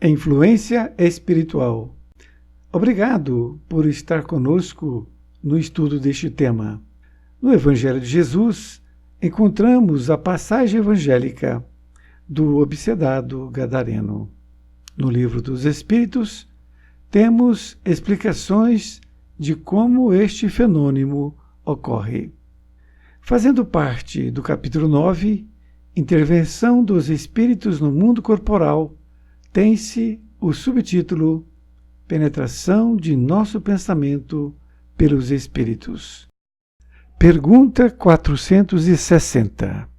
Influência espiritual. Obrigado por estar conosco no estudo deste tema. No Evangelho de Jesus, encontramos a passagem evangélica do obsedado gadareno. No Livro dos Espíritos, temos explicações de como este fenômeno ocorre. Fazendo parte do capítulo 9, Intervenção dos Espíritos no Mundo Corporal, tem-se o subtítulo Penetração de nosso pensamento pelos Espíritos. Pergunta 460.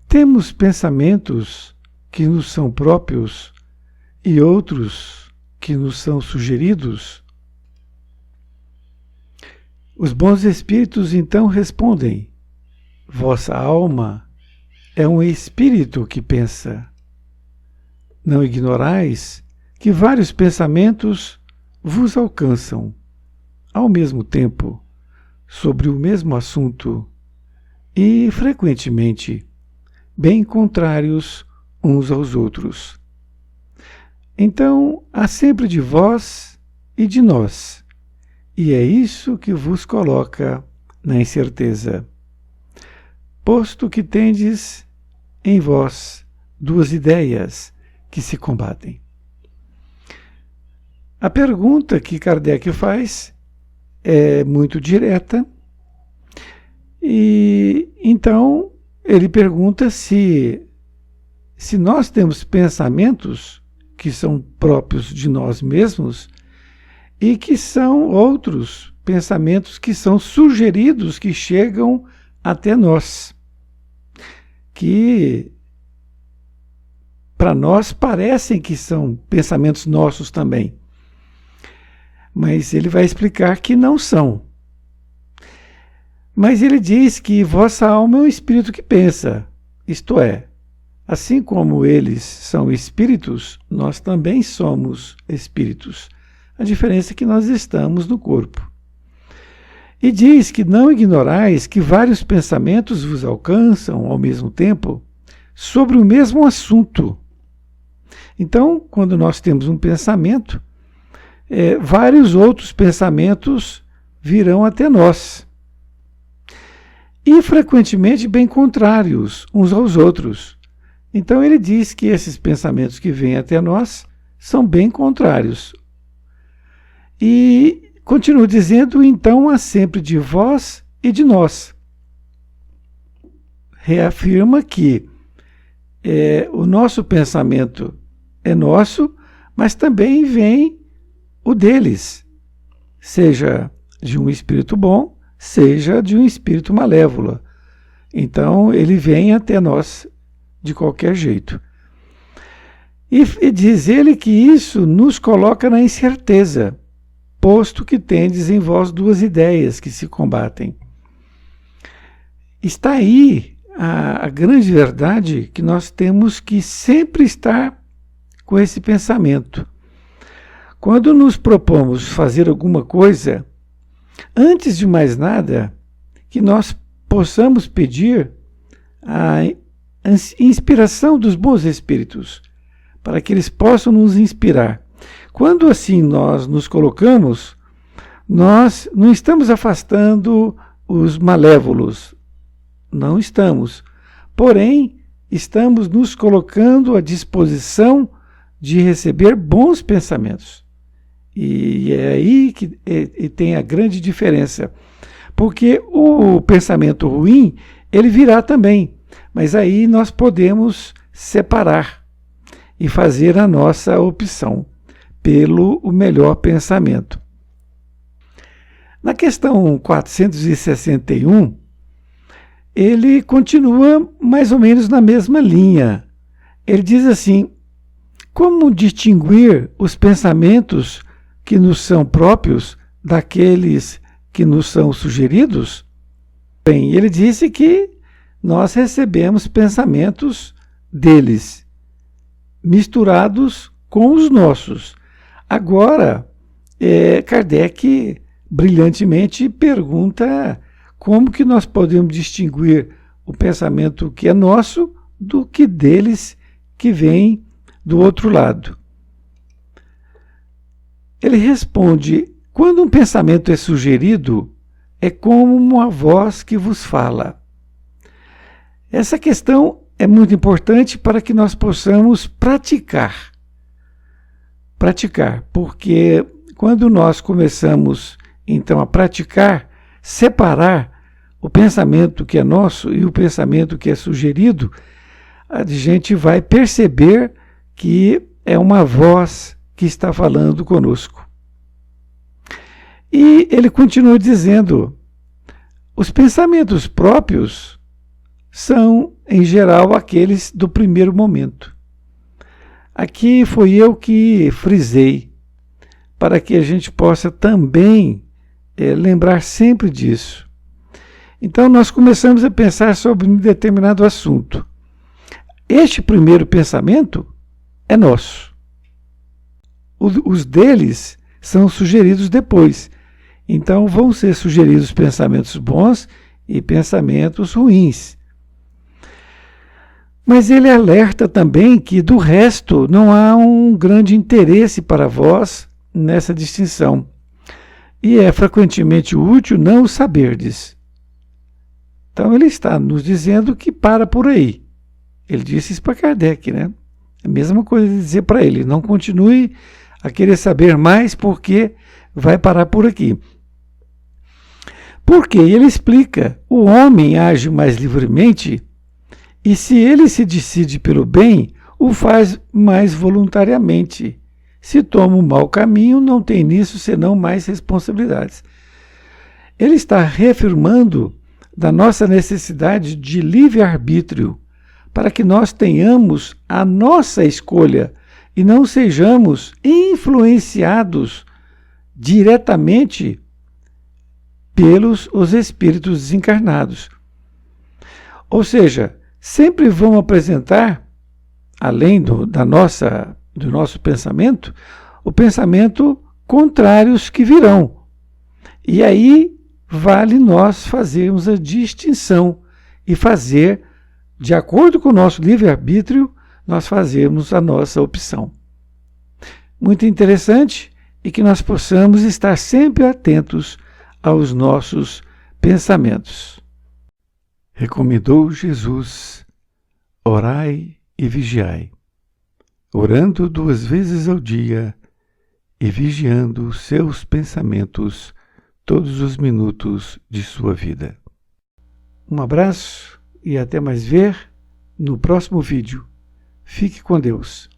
Temos pensamentos que nos são próprios e outros que nos são sugeridos? Os bons espíritos então respondem: vossa alma é um espírito que pensa. Não ignorais que vários pensamentos vos alcançam, ao mesmo tempo, sobre o mesmo assunto, e, frequentemente, bem contrários uns aos outros. Então, há sempre de vós e de nós, e é isso que vos coloca na incerteza. Posto que tendes em vós duas ideias que se combatem. A pergunta que Kardec faz é muito direta, e então ele pergunta se nós temos pensamentos que são próprios de nós mesmos e que são outros pensamentos que são sugeridos, que chegam até nós, que para nós parecem que são pensamentos nossos também. Mas ele vai explicar que não são. Mas ele diz que vossa alma é um espírito que pensa. Isto é, assim como eles são espíritos, nós também somos espíritos. A diferença é que nós estamos no corpo. E diz que não ignorais que vários pensamentos vos alcançam ao mesmo tempo sobre o mesmo assunto. Então, quando nós temos um pensamento, vários outros pensamentos virão até nós. E, frequentemente, bem contrários uns aos outros. Então, ele diz que esses pensamentos que vêm até nós são bem contrários. E continua dizendo, então, há sempre de vós e de nós. Reafirma que o nosso pensamento é nosso, mas também vem o deles, seja de um espírito bom, seja de um espírito malévolo. Então, ele vem até nós de qualquer jeito. E diz ele que isso nos coloca na incerteza, posto que tendes em vós duas ideias que se combatem. Está aí a grande verdade, que nós temos que sempre estar com esse pensamento. Quando nos propomos fazer alguma coisa, antes de mais nada, que nós possamos pedir a inspiração dos bons espíritos, para que eles possam nos inspirar. Quando assim nós nos colocamos, nós não estamos afastando os malévolos, não estamos. Porém, estamos nos colocando à disposição de receber bons pensamentos. E é aí que tem a grande diferença. Porque o pensamento ruim, ele virá também. Mas aí nós podemos separar e fazer a nossa opção pelo melhor pensamento. Na questão 461, ele continua mais ou menos na mesma linha. Ele diz assim: como distinguir os pensamentos que nos são próprios daqueles que nos são sugeridos? Bem, ele disse que nós recebemos pensamentos deles, misturados com os nossos. Agora, Kardec brilhantemente pergunta como que nós podemos distinguir o pensamento que é nosso do que deles que vem do outro lado. Ele responde: quando um pensamento é sugerido, é como uma voz que vos fala. Essa questão é muito importante para que nós possamos praticar. Praticar, porque quando nós começamos, então, a praticar, separar o pensamento que é nosso e o pensamento que é sugerido, a gente vai perceber que é uma voz que está falando conosco. E ele continua dizendo: os pensamentos próprios são, em geral, aqueles do primeiro momento. Aqui foi eu que frisei, para que a gente possa também lembrar sempre disso. Então, nós começamos a pensar sobre um determinado assunto. Este primeiro pensamento é nosso. Os deles são sugeridos depois. Então, vão ser sugeridos pensamentos bons e pensamentos ruins. Mas ele alerta também que, do resto, não há um grande interesse para vós nessa distinção. E é frequentemente útil não o saberdes. Então, ele está nos dizendo que para por aí. Ele disse isso para Kardec, né? A mesma coisa de dizer para ele: não continue a querer saber mais, porque vai parar por aqui. Porque ele explica: o homem age mais livremente, e se ele se decide pelo bem, o faz mais voluntariamente. Se toma um mau caminho, não tem nisso senão mais responsabilidades. Ele está reafirmando da nossa necessidade de livre-arbítrio, para que nós tenhamos a nossa escolha e não sejamos influenciados diretamente pelos os espíritos desencarnados. Ou seja, sempre vão apresentar, além do nosso pensamento, o pensamento contrários que virão. E aí vale nós fazermos a distinção e fazer, de acordo com o nosso livre-arbítrio, nós fazermos a nossa opção. Muito interessante, e que nós possamos estar sempre atentos aos nossos pensamentos. Recomendou Jesus: orai e vigiai, orando 2 vezes ao dia e vigiando seus pensamentos todos os minutos de sua vida. Um abraço e até mais ver no próximo vídeo. Fique com Deus.